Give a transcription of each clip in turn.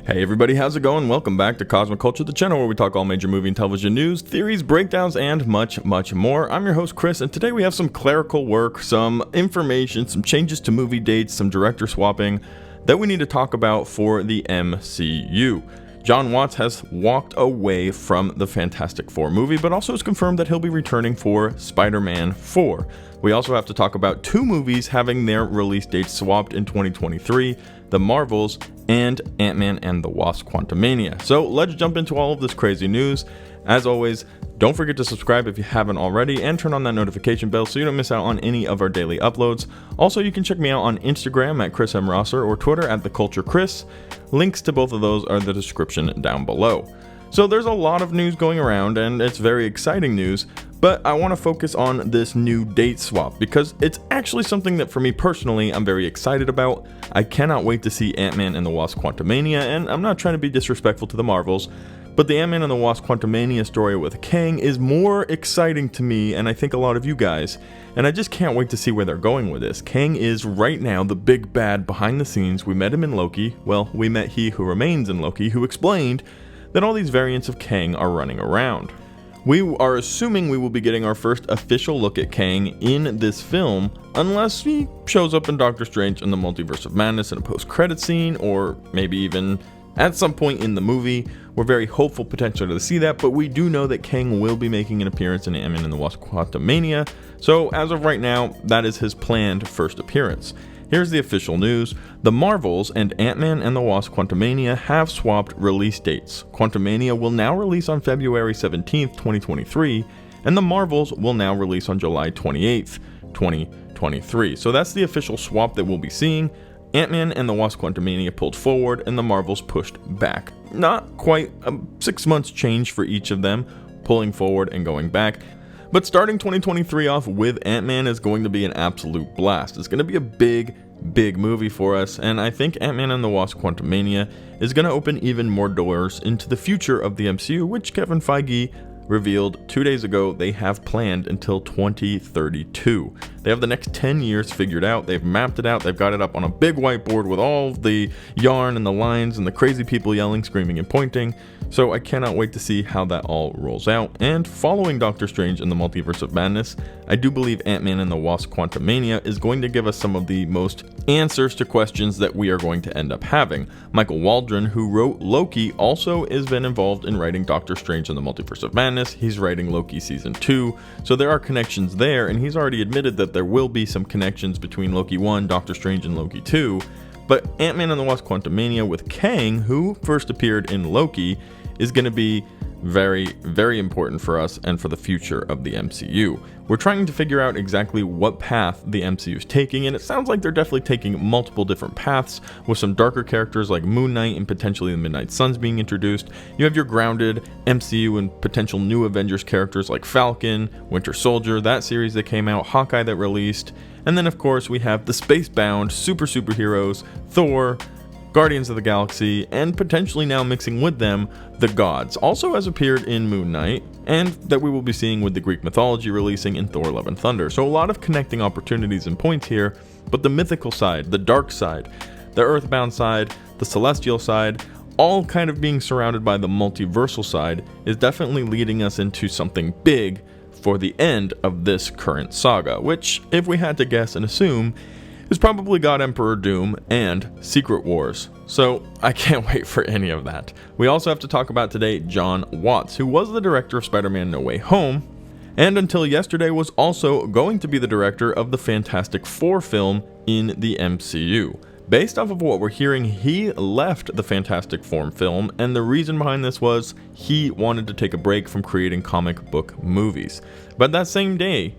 Hey everybody, how's it going? Welcome back to Cosmic Culture, the channel where we talk all major movie and television news, theories, breakdowns, and much more. I'm your host Chris, and today we have some clerical work, some information, some changes to movie dates, some director swapping that we need to talk about for the MCU. Jon Watts has walked away from the Fantastic Four movie, but also has confirmed that he'll be returning for Spider-Man 4. We also have to talk about two movies having their release dates swapped in 2023, The Marvels and Ant-Man and the Wasp: Quantumania. So let's jump into all of this crazy news. As always, don't forget to subscribe if you haven't already and turn on that notification bell so you don't miss out on any of our daily uploads. Also, you can check me out on Instagram at Chris M. Rosser or Twitter at TheCultureChris. Links to both of those are in the description down below. So there's a lot of news going around, and it's very exciting news, but I want to focus on this new date swap because it's actually something that for me personally I'm very excited about. I cannot wait to see Ant-Man and the Wasp: Quantumania, and I'm not trying to be disrespectful to the Marvels, but the Ant-Man and the Wasp: Quantumania story with Kang is more exciting to me, and I think a lot of you guys, and I just can't wait to see where they're going with this. Kang is right now the big bad behind the scenes. We met him in Loki. Well, we met He Who Remains in Loki, who explained that all these variants of Kang are running around. We are assuming we will be getting our first official look at Kang in this film, unless he shows up in Doctor Strange and the Multiverse of Madness in a post-credit scene, or maybe even at some point in the movie. We're very hopeful potentially to see that, but we do know that Kang will be making an appearance in Ant-Man and the Wasp: Quantumania, so as of right now, that is his planned first appearance. Here's the official news. The Marvels and Ant-Man and the Wasp: Quantumania have swapped release dates. Quantumania will now release on February 17th, 2023, and the Marvels will now release on July 28th, 2023. So that's the official swap that we'll be seeing. Ant-Man and the Wasp: Quantumania pulled forward and the Marvels pushed back. Not quite a 6 months change for each of them, pulling forward and going back. But starting 2023 off with Ant-Man is going to be an absolute blast. It's going to be a big movie for us, and I think Ant-Man and the Wasp: Quantumania is going to open even more doors into the future of the MCU, which Kevin Feige revealed 2 days ago they have planned until 2032. They have the next 10 years figured out, they've mapped it out, they've got it up on a big whiteboard with all the yarn and the lines and the crazy people yelling, screaming, and pointing. So I cannot wait to see how that all rolls out. And following Doctor Strange and the Multiverse of Madness, I do believe Ant-Man and the Wasp: Quantumania is going to give us some of the most answers to questions that we are going to end up having. Michael Waldron, who wrote Loki, also has been involved in writing Doctor Strange and the Multiverse of Madness. He's writing Loki Season 2, so there are connections there, and he's already admitted that there will be some connections between Loki 1, Doctor Strange, and Loki 2. But Ant-Man and the Wasp: Quantumania with Kang, who first appeared in Loki, is going to be very important for us and for the future of the MCU. We're trying to figure out exactly what path the MCU is taking, and it sounds like they're definitely taking multiple different paths, with some darker characters like Moon Knight and potentially the Midnight Suns being introduced. You have your grounded MCU and potential new Avengers characters like Falcon, Winter Soldier, that series that came out, Hawkeye that released, and then of course we have the space-bound superheroes, Thor, Guardians of the Galaxy, and potentially now mixing with them, the gods, also has appeared in Moon Knight, and that we will be seeing with the Greek mythology releasing in Thor: Love and Thunder. So a lot of connecting opportunities and points here, but the mythical side, the dark side, the earthbound side, the celestial side, all kind of being surrounded by the multiversal side, is definitely leading us into something big for the end of this current saga, which, if we had to guess and assume, is probably God Emperor Doom and Secret Wars. So I can't wait for any of that. We also have to talk about today Jon Watts, who was the director of Spider-Man: No Way Home, and until yesterday was also going to be the director of the Fantastic Four film in the MCU. Based off of what we're hearing, he left the Fantastic Four film, and the reason behind this was he wanted to take a break from creating comic book movies. But that same day,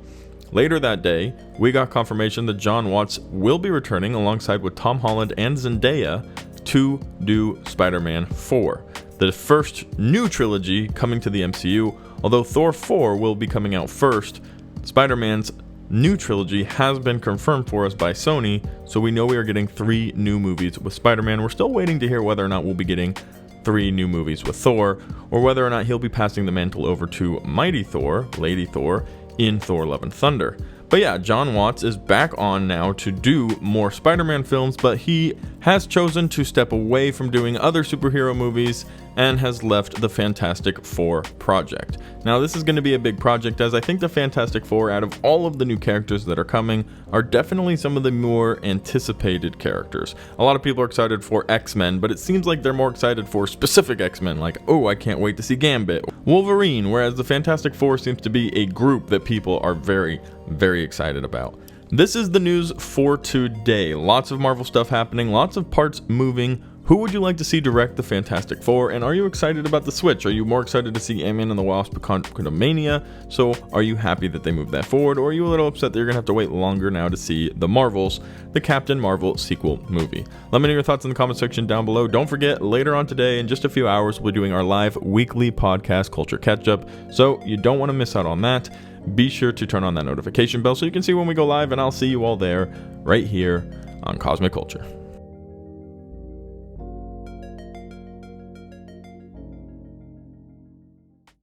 later that day, we got confirmation that Jon Watts will be returning alongside with Tom Holland and Zendaya to do Spider-Man 4, the first new trilogy coming to the MCU. Although Thor 4 will be coming out first, Spider-Man's new trilogy has been confirmed for us by Sony, so we know we are getting 3 new movies with Spider-Man. We're still waiting to hear whether or not we'll be getting 3 new movies with Thor, or whether or not he'll be passing the mantle over to Mighty Thor, Lady Thor, in Thor: Love and Thunder. But yeah, Jon Watts is back on now to do more Spider-Man films, but he has chosen to step away from doing other superhero movies and has left the Fantastic Four project. Now, this is going to be a big project, as I think the Fantastic Four, out of all of the new characters that are coming, are definitely some of the more anticipated characters. A lot of people are excited for X-Men, but it seems like they're more excited for specific X-Men, like, oh, I can't wait to see Gambit, Wolverine, whereas the Fantastic Four seems to be a group that people are very, very excited about. This is the news for today. Lots of Marvel stuff happening, lots of parts moving. Who would you like to see direct the Fantastic Four, and are you excited about the switch? Are you more excited to see Ant-Man and the Wasp: Quantumania? So are you happy that they moved that forward, or are you a little upset that you're gonna have to wait longer now to see the Marvels, the Captain Marvel sequel movie? Let me know your thoughts in the comment section down below. Don't forget, later on today, in just a few hours, we'll be doing our live weekly podcast culture catch-up, so you don't want to miss out on that. Be sure to turn on that notification bell so you can see when we go live, and I'll see you all there right here on Cosmic Culture.